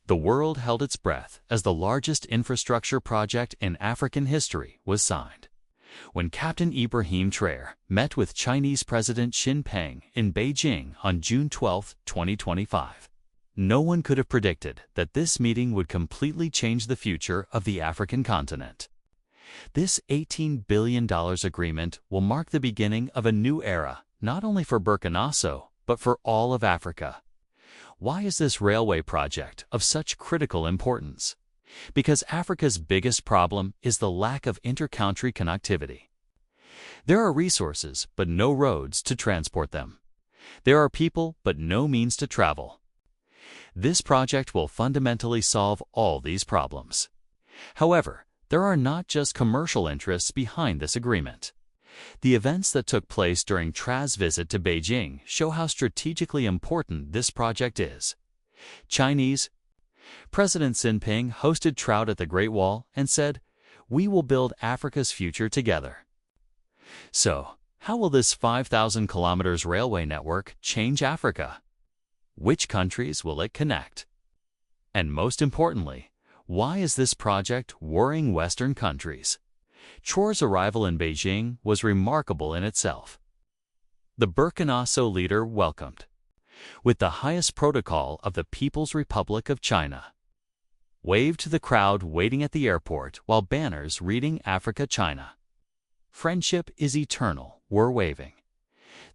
The world held its breath as the largest infrastructure project in African history was signed. When Captain Ibrahim Traoré met with Chinese President Xi Jinping in Beijing on June 12, 2025, no one could have predicted that this meeting would completely change the future of the African continent. This $18 billion agreement will mark the beginning of a new era, not only for Burkina, but for all of Africa. Why is this railway project of such critical importance? Because Africa's biggest problem is the lack of inter-country connectivity. There are resources, but no roads to transport them. There are people, but no means to travel. This project will fundamentally solve all these problems. However, there are not just commercial interests behind this agreement. The events that took place during Traor's visit to Beijing show how strategically important this project is. Chinese President Xi Jinping hosted Traoré at the Great Wall and said, "We will build Africa's future together." So, how will this 5,000 kilometers railway network change Africa? Which countries will it connect? And most importantly, why is this project worrying Western countries? Traoré's arrival in Beijing was remarkable in itself. The Burkinafaso leader welcomed, with the highest protocol of the People's Republic of China, waved to the crowd waiting at the airport while banners reading Africa China. "Friendship is eternal," were waving.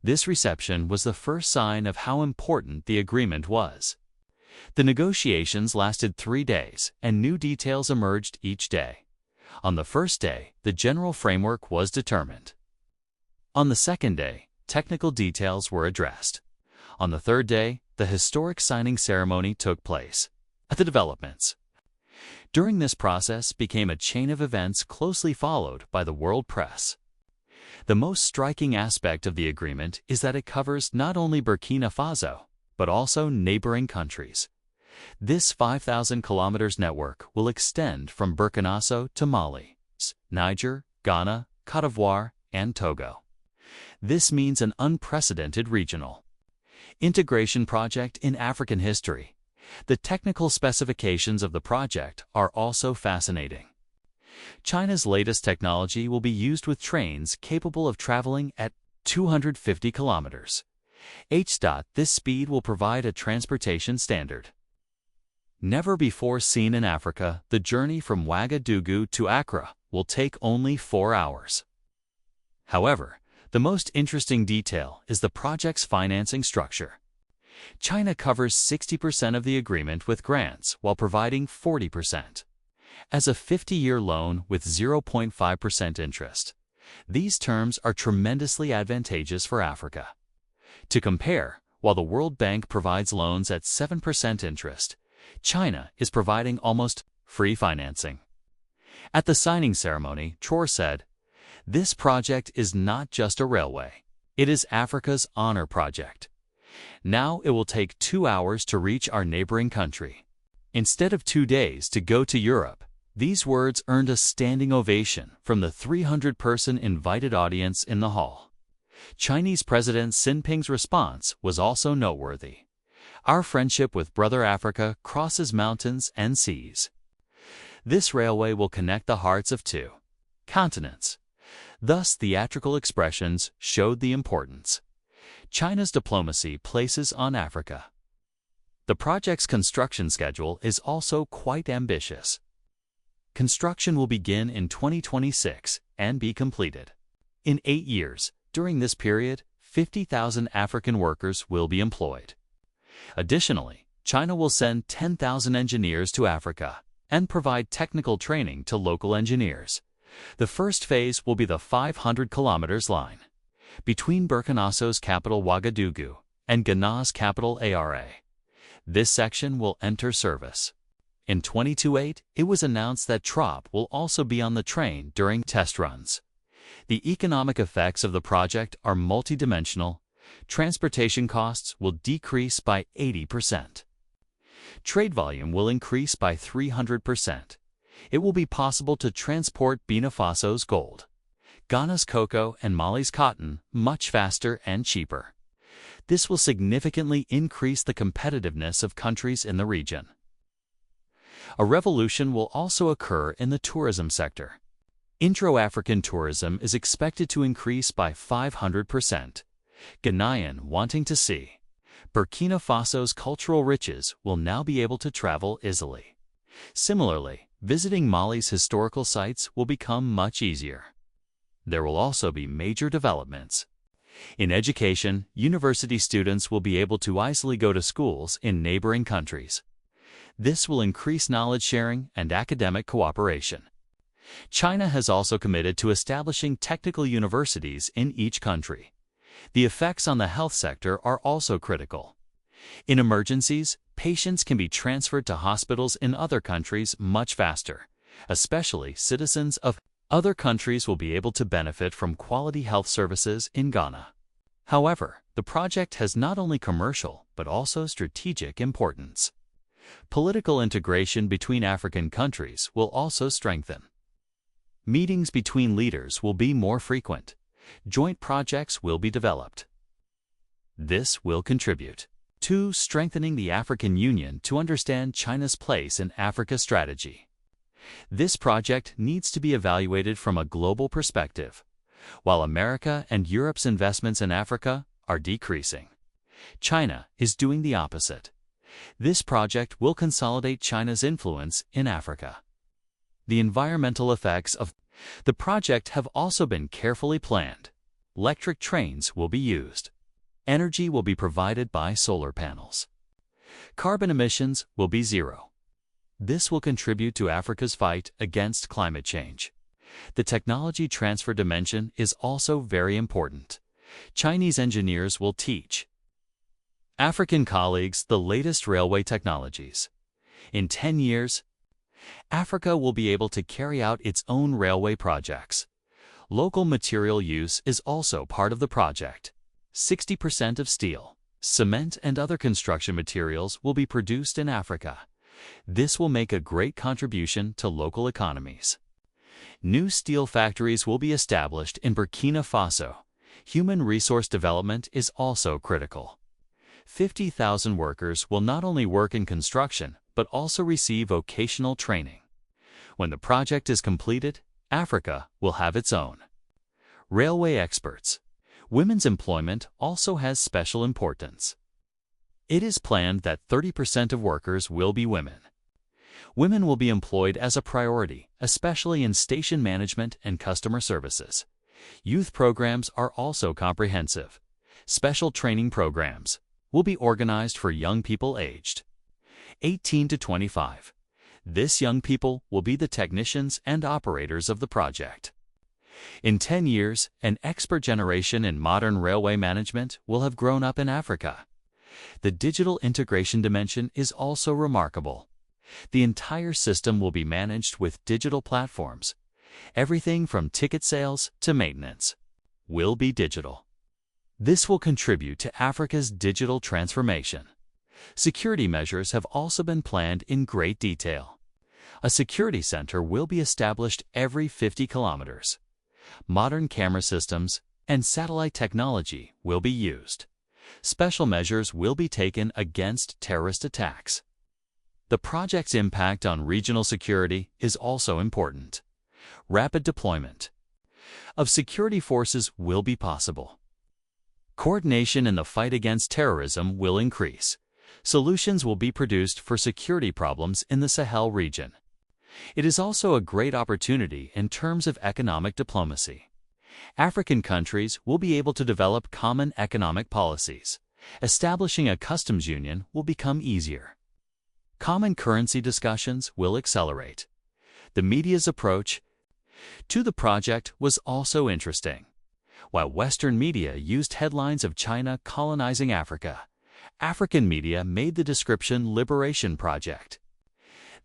This reception was the first sign of how important the agreement was. The negotiations lasted 3 days, and new details emerged each day. On the first day, the general framework was determined. On the second day, technical details were addressed. On the third day, the historic signing ceremony took place. The developments during this process became a chain of events closely followed by the world press. The most striking aspect of the agreement is that it covers not only Burkina Faso, but also neighboring countries. This 5,000 kilometers network will extend from Burkina to Mali, Niger, Ghana, Côte d'Ivoire, and Togo. This means an unprecedented regional integration project in African history. The technical specifications of the project are also fascinating. China's latest technology will be used with trains capable of traveling at 250 kilometers. This speed will provide a transportation standard never before seen in Africa. The journey from Ouagadougou to Accra will take only 4 hours. However, the most interesting detail is the project's financing structure. China covers 60% of the agreement with grants while providing 40%. As a 50-year loan with 0.5% interest. These terms are tremendously advantageous for Africa. To compare, while the World Bank provides loans at 7% interest, China is providing almost free financing. At the signing ceremony, Traoré said, "This project is not just a railway. It is Africa's honor project. Now it will take 2 hours to reach our neighboring country, instead of 2 days to go to Europe." These words earned a standing ovation from the 300-person invited audience in the hall. Chinese President Xi Jinping's response was also noteworthy. "Our friendship with brother Africa crosses mountains and seas. This railway will connect the hearts of 2 continents." Thus, theatrical expressions showed the importance China's diplomacy places on Africa. The project's construction schedule is also quite ambitious. Construction will begin in 2026 and be completed in 8 years. During this period, 50,000 African workers will be employed. Additionally, China will send 10,000 engineers to Africa and provide technical training to local engineers. The first phase will be the 500 kilometers line between Burkina's capital Ouagadougou and Ghana's capital Traoré. This section will enter service. In 2028, it was announced that Traoré will also be on the train during test runs. The economic effects of the project are multidimensional. Transportation costs will decrease by 80%. Trade volume will increase by 300%. It will be possible to transport Burkina Faso's gold, Ghana's cocoa, and Mali's cotton much faster and cheaper. This will significantly increase the competitiveness of countries in the region. A revolution will also occur in the tourism sector. Intro-African tourism is expected to increase by 500%. Ghanaian wanting to see Burkina Faso's cultural riches will now be able to travel easily. Similarly, visiting Mali's historical sites will become much easier. There will also be major developments. In education, university students will be able to easily go to schools in neighboring countries. This will increase knowledge sharing and academic cooperation. China has also committed to establishing technical universities in each country. The effects on the health sector are also critical. In emergencies, patients can be transferred to hospitals in other countries much faster. Especially citizens of other countries will be able to benefit from quality health services in Ghana. However, the project has not only commercial but also strategic importance. Political integration between African countries will also strengthen. Meetings between leaders will be more frequent. Joint projects will be developed. This will contribute to strengthening the African Union to understand China's place in Africa strategy. This project needs to be evaluated from a global perspective. While America and Europe's investments in Africa are decreasing, China is doing the opposite. This project will consolidate China's influence in Africa. The environmental effects of the project have also been carefully planned. Electric trains will be used. Energy will be provided by solar panels. Carbon emissions will be zero. This will contribute to Africa's fight against climate change. The technology transfer dimension is also very important. Chinese engineers will teach African colleagues the latest railway technologies. In 10 years, Africa will be able to carry out its own railway projects. Local material use is also part of the project. 60% of steel, cement, and other construction materials will be produced in Africa. This will make a great contribution to local economies. New steel factories will be established in Burkina Faso. Human resource development is also critical. 50,000 workers will not only work in construction, but also receive vocational training. When the project is completed, Africa will have its own railway experts. Women's employment also has special importance. It is planned that 30% of workers will be women. Women will be employed as a priority, especially in station management and customer services. Youth programs are also comprehensive. Special training programs will be organized for young people aged 18 to 25. This young people will be the technicians and operators of the project. In 10 years, an expert generation in modern railway management will have grown up in Africa. The digital integration dimension is also remarkable. The entire system will be managed with digital platforms. Everything from ticket sales to maintenance will be digital. This will contribute to Africa's digital transformation. Security measures have also been planned in great detail. A security center will be established every 50 kilometers. Modern camera systems and satellite technology will be used. Special measures will be taken against terrorist attacks. The project's impact on regional security is also important. Rapid deployment of security forces will be possible. Coordination in the fight against terrorism will increase. Solutions will be produced for security problems in the Sahel region. It is also a great opportunity in terms of economic diplomacy. African countries will be able to develop common economic policies. Establishing a customs union will become easier. Common currency discussions will accelerate. The media's approach to the project was also interesting. While Western media used headlines of China colonizing Africa, African media made the description Liberation Project.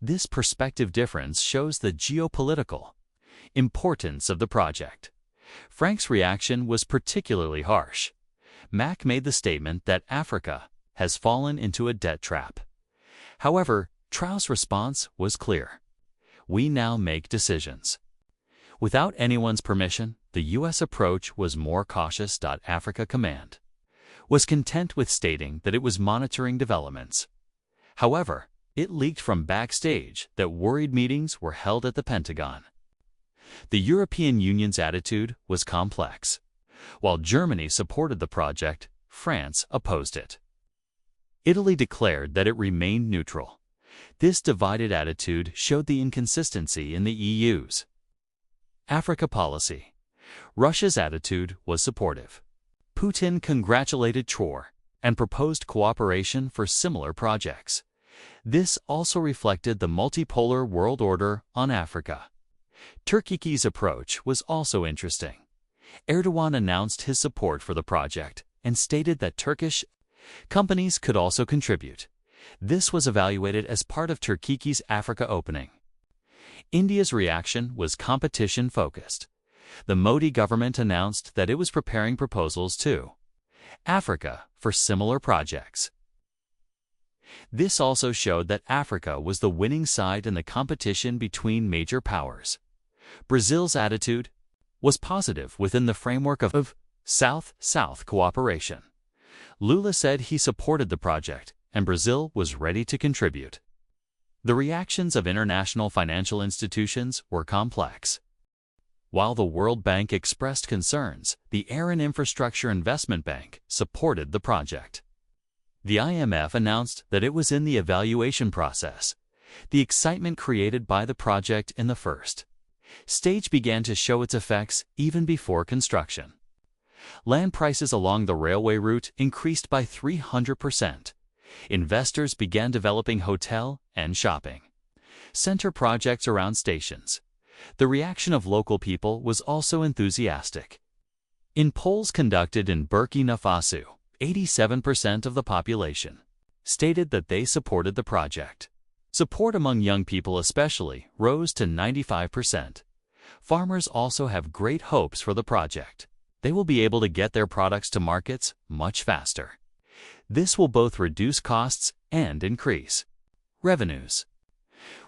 This perspective difference shows the geopolitical importance of the project. Frank's reaction was particularly harsh. Mac made the statement that Africa has fallen into a debt trap. However, Traoré's response was clear. We now make decisions. Without anyone's permission, the U.S. approach was more cautious. Africa Command was content with stating that it was monitoring developments. However, It leaked from backstage that worried meetings were held at the Pentagon. The European Union's attitude was complex. While Germany supported the project, France opposed it. Italy declared that it remained neutral. This divided attitude showed the inconsistency in the EU's Africa policy. Russia's attitude was supportive. Putin congratulated Traoré and proposed cooperation for similar projects. This also reflected the multipolar world order on Africa. Turkey's approach was also interesting. Erdogan announced his support for the project and stated that Turkish companies could also contribute. This was evaluated as part of Turkey's Africa opening. India's reaction was competition-focused. The Modi government announced that it was preparing proposals to Africa for similar projects. This also showed that Africa was the winning side in the competition between major powers. Brazil's attitude was positive within the framework of South-South cooperation. Lula said he supported the project, and Brazil was ready to contribute. The reactions of international financial institutions were complex. While the World Bank expressed concerns, the Air and Infrastructure Investment Bank supported the project. The IMF announced that it was in the evaluation process. The excitement created by the project in the first stage began to show its effects even before construction. Land prices along the railway route increased by 300%. Investors began developing hotel and shopping center projects around stations. The reaction of local people was also enthusiastic. In polls conducted in Burkina Faso, 87% of the population stated that they supported the project. Support among young people especially rose to 95%. Farmers also have great hopes for the project. They will be able to get their products to markets much faster. This will both reduce costs and increase revenues.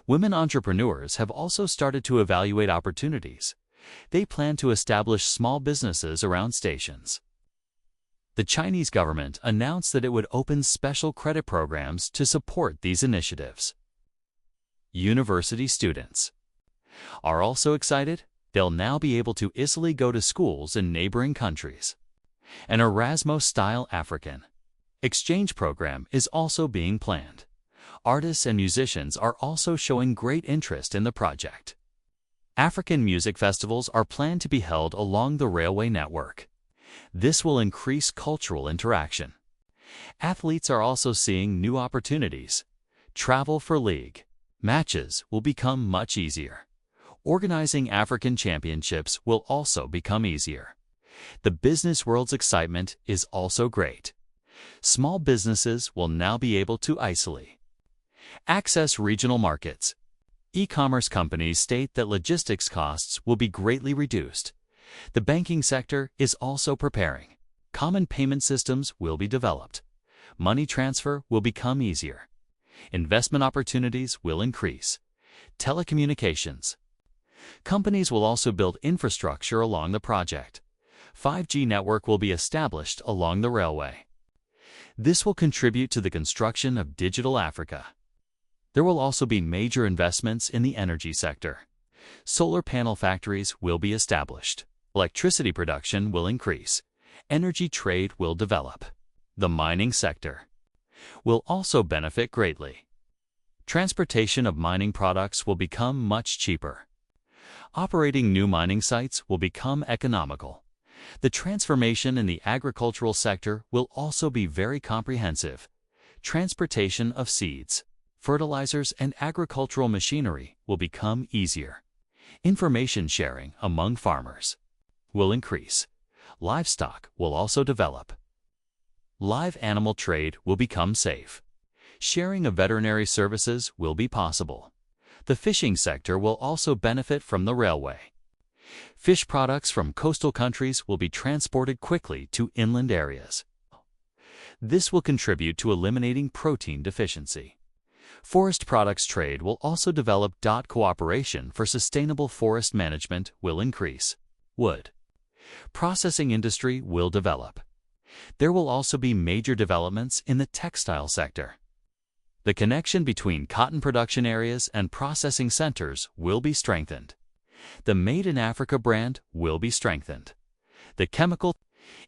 Women entrepreneurs have also started to evaluate opportunities. They plan to establish small businesses around stations. The Chinese government announced that it would open special credit programs to support these initiatives. University students are also excited. They'll now be able to easily go to schools in neighboring countries. An Erasmus-style African exchange program is also being planned. Artists and musicians are also showing great interest in the project. African music festivals are planned to be held along the railway network. This will increase cultural interaction. Athletes are also seeing new opportunities. Travel for league matches will become much easier. Organizing African championships will also become easier. The business world's excitement is also great. Small businesses will now be able to easily access regional markets. E-commerce companies state that logistics costs will be greatly reduced. The banking sector is also preparing. Common payment systems will be developed. Money transfer will become easier. Investment opportunities will increase. Telecommunications companies will also build infrastructure along the project. 5G network will be established along the railway. This will contribute to the construction of digital Africa. There will also be major investments in the energy sector. Solar panel factories will be established. Electricity production will increase. Energy trade will develop. The mining sector will also benefit greatly. Transportation of mining products will become much cheaper. Operating new mining sites will become economical. The transformation in the agricultural sector will also be very comprehensive. Transportation of seeds, fertilizers, and agricultural machinery will become easier. Information sharing among farmers will increase. Livestock will also develop. Live animal trade will become safe. Sharing of veterinary services will be possible. The fishing sector will also benefit from the railway. Fish products from coastal countries will be transported quickly to inland areas. This will contribute to eliminating protein deficiency. Forest products trade will also develop. Cooperation for sustainable forest management will increase. Wood processing industry will develop. There will also be major developments in the textile sector. The connection between cotton production areas and processing centers will be strengthened. The Made in Africa brand will be strengthened. The chemical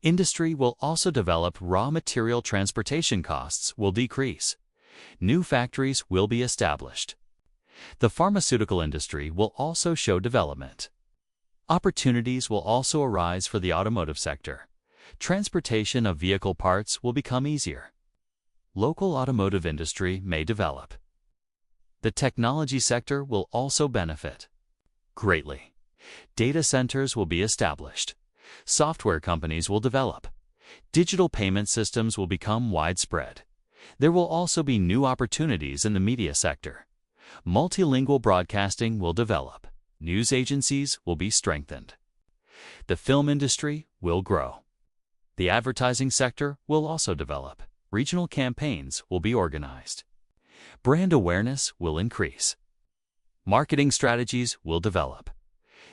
industry will also develop. Raw material transportation costs will decrease. New factories will be established. The pharmaceutical industry will also show development. Opportunities will also arise for the automotive sector. Transportation of vehicle parts will become easier. Local automotive industry may develop. The technology sector will also benefit greatly. Data centers will be established. Software companies will develop. Digital payment systems will become widespread. There will also be new opportunities in the media sector. Multilingual broadcasting will develop. News agencies will be strengthened. The film industry will grow. The advertising sector will also develop. Regional campaigns will be organized. Brand awareness will increase. Marketing strategies will develop.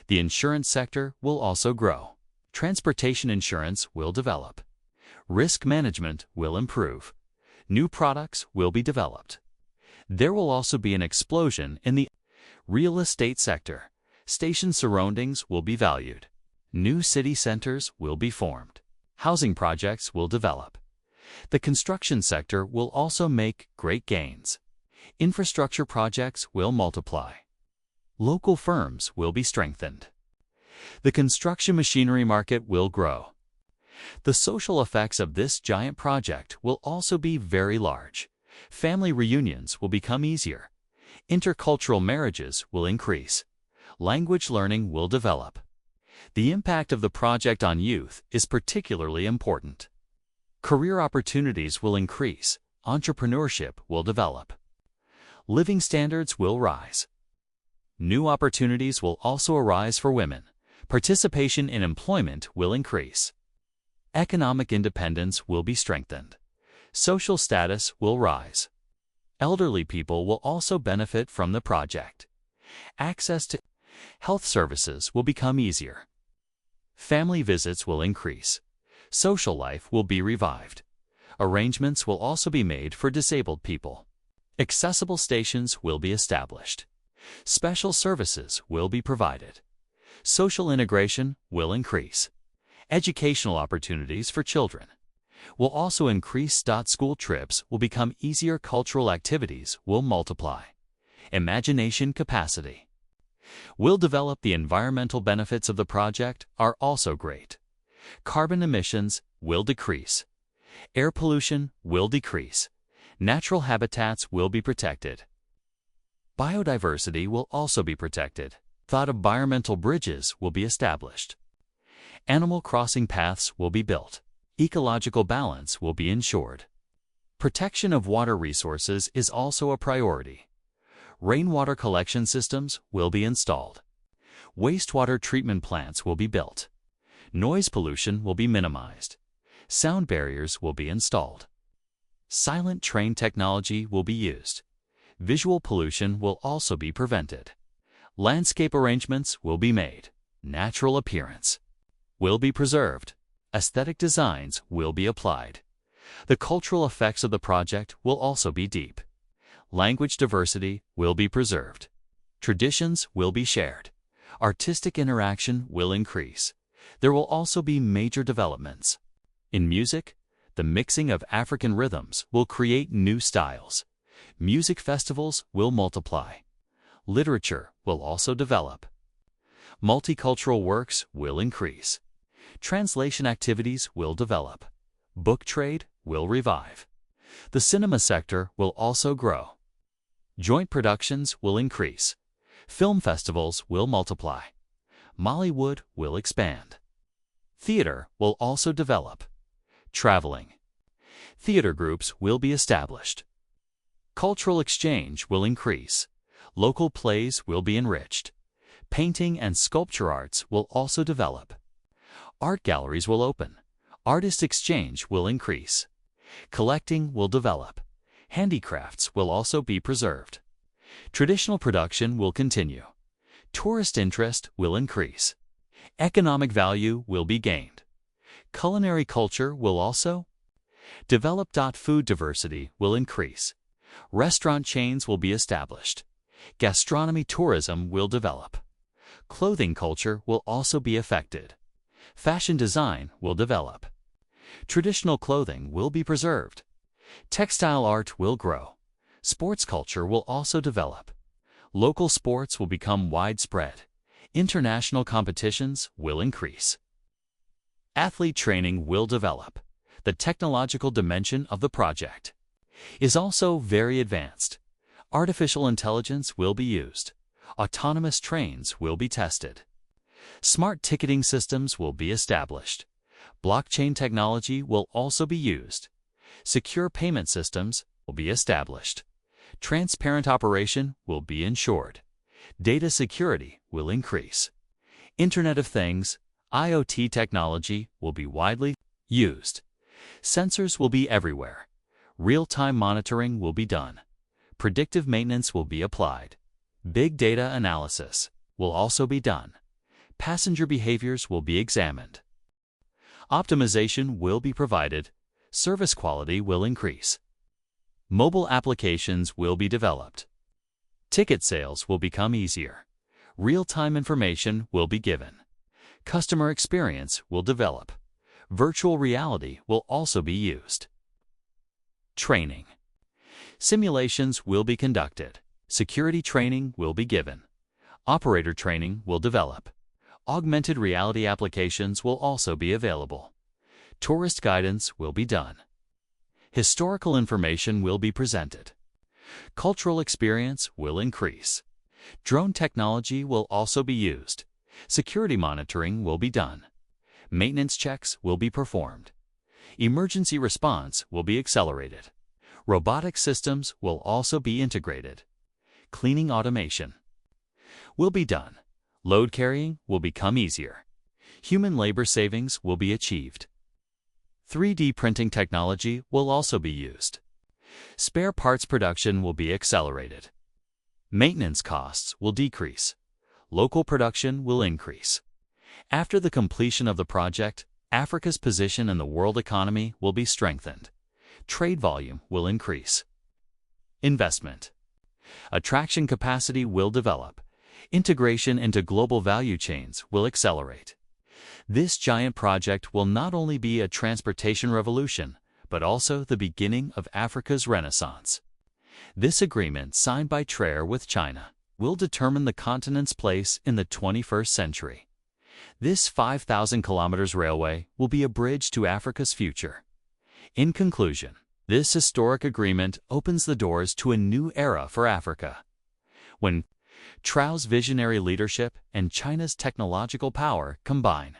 The insurance sector will also grow. Transportation insurance will develop. Risk management will improve. New products will be developed. There will also be an explosion in the real estate sector. Station surroundings will be valued. New city centers will be formed. Housing projects will develop. The construction sector will also make great gains. Infrastructure projects will multiply. Local firms will be strengthened. The construction machinery market will grow. The social effects of this giant project will also be very large. Family reunions will become easier. Intercultural marriages will increase. Language learning will develop. The impact of the project on youth is particularly important. Career opportunities will increase. Entrepreneurship will develop. Living standards will rise. New opportunities will also arise for women. Participation in employment will increase. Economic independence will be strengthened. Social status will rise. Elderly people will also benefit from the project. Access to health services will become easier. Family visits will increase. Social life will be revived. Arrangements will also be made for disabled people. Accessible stations will be established. Special services will be provided. Social integration will increase. Educational opportunities for children will also increase. School trips will become easier. Cultural activities will multiply. Imagination capacity will develop. The environmental benefits of the project are also great. Carbon emissions will decrease. Air pollution will decrease. Natural habitats will be protected. Biodiversity will also be protected. Environmental bridges will be established. Animal crossing paths will be built. Ecological balance will be ensured. Protection of water resources is also a priority. Rainwater collection systems will be installed. Wastewater treatment plants will be built. Noise pollution will be minimized. Sound barriers will be installed. Silent train technology will be used. Visual pollution will also be prevented. Landscape arrangements will be made. Natural appearance will be preserved. Aesthetic designs will be applied. The cultural effects of the project will also be deep. Language diversity will be preserved. Traditions will be shared. Artistic interaction will increase. There will also be major developments. In music, the mixing of African rhythms will create new styles. Music festivals will multiply. Literature will also develop. Multicultural works will increase. Translation activities will develop. Book trade will revive. The cinema sector will also grow. Joint productions will increase. Film festivals will multiply. Mollywood will expand. Theater will also develop. Traveling. Theater groups will be established. Cultural exchange will increase. Local plays will be enriched. Painting and sculpture arts will also develop. Art galleries will open. Artist exchange will increase. Collecting will develop. Handicrafts will also be preserved. Traditional production will continue. Tourist interest will increase. Economic value will be gained. Culinary culture will also develop. Food diversity will increase. Restaurant chains will be established. Gastronomy tourism will develop. Clothing culture will also be affected. Fashion design will develop. Traditional clothing will be preserved. Textile art will grow. Sports culture will also develop. Local sports will become widespread. International competitions will increase. Athlete training will develop. The technological dimension of the project is also very advanced. Artificial intelligence will be used. Autonomous trains will be tested. Smart ticketing systems will be established. Blockchain technology will also be used. Secure payment systems will be established. Transparent operation will be ensured. Data security will increase. Internet of Things, IoT technology will be widely used. Sensors will be everywhere. Real-time monitoring will be done. Predictive maintenance will be applied. Big data analysis will also be done. Passenger behaviors will be examined. Optimization will be provided. Service quality will increase. Mobile applications will be developed. Ticket sales will become easier. Real-time information will be given. Customer experience will develop. Virtual reality will also be used. Training. Simulations will be conducted. Security training will be given. Operator training will develop. Augmented reality applications will also be available. Tourist guidance will be done. Historical information will be presented. Cultural experience will increase. Drone technology will also be used. Security monitoring will be done. Maintenance checks will be performed. Emergency response will be accelerated. Robotic systems will also be integrated. Cleaning automation will be done. Load carrying will become easier. Human labor savings will be achieved. 3D printing technology will also be used. Spare parts production will be accelerated. Maintenance costs will decrease. Local production will increase. After the completion of the project, Africa's position in the world economy will be strengthened. Trade volume will increase. Investment. Attraction capacity will develop. Integration into global value chains will accelerate. This giant project will not only be a transportation revolution, but also the beginning of Africa's Renaissance. This agreement signed by Traoré with China will determine the continent's place in the 21st century. This 5,000 kilometers railway will be a bridge to Africa's future. In conclusion, this historic agreement opens the doors to a new era for Africa. When Traoré's visionary leadership and China's technological power combine,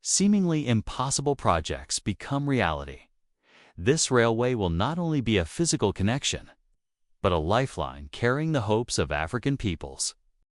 seemingly impossible projects become reality. This railway will not only be a physical connection, but a lifeline carrying the hopes of African peoples.